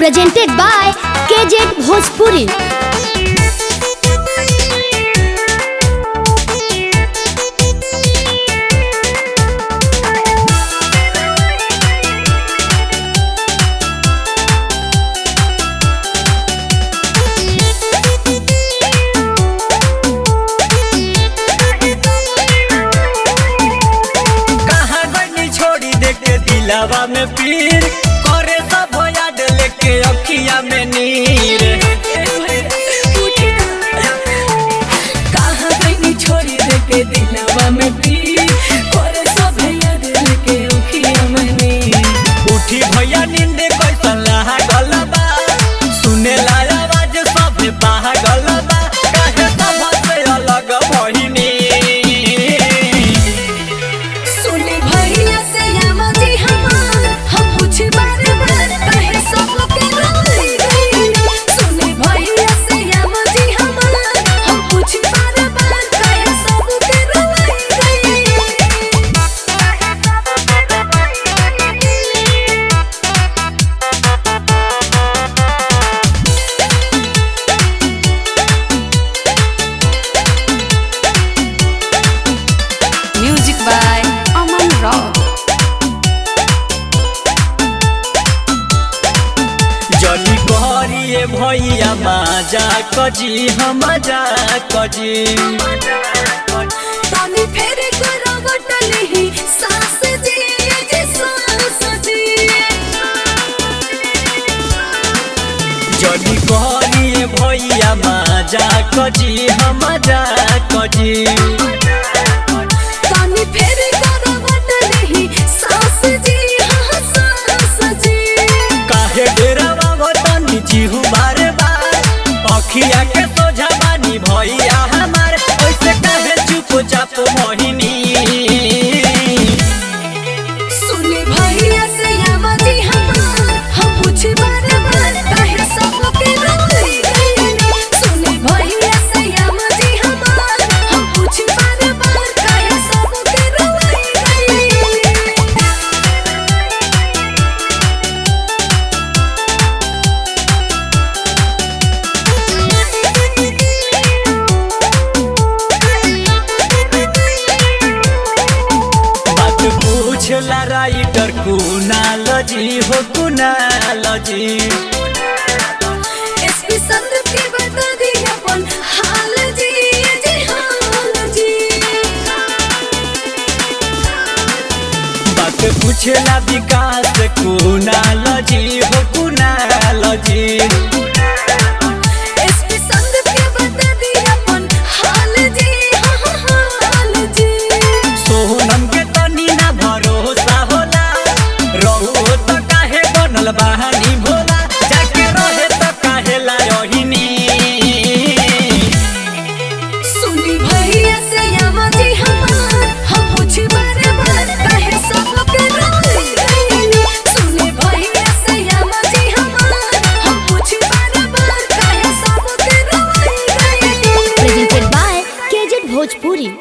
presented by KZ Bhojpuri। दिलावा में पीर करे सब याद लेके अखिया में नीर कहाँ गई छोड़ी देके दिलावा में पीर करे सब याद लेके अखिया में नीर उठी भैया नींद कैसन लहा गलबा सुने ला आवाज सब बाहा गलबा काहे सब से अलग भइनी जली कहरिए भैया मजा कजी हम मजा कजी तानी फेरे करो गटली सास जी जे सास जी जली कहरिए भैया मजा कजी हम मजा कजी तानी फेरे करो गटली सास जी हां सास जी काहे डेरा जीहू बारे बार अखिया के सोझा बानी भैया हमार ऐसे काहे चुप चाप मोहिनी सुने भैया से आवाजी हमार हम पूछ बारे बार काहे सब के रोई गई सुने भैया से आवाजी हमार हम पूछ बारे बार काहे सब के रोई गई पूछला राइटर कुनाल जी हो कुनाल जी एसपी संदीप के बता दी अपन हाल जी जी हाल जी बात पूछला विकास कुनाल जी हो कुनाल जी।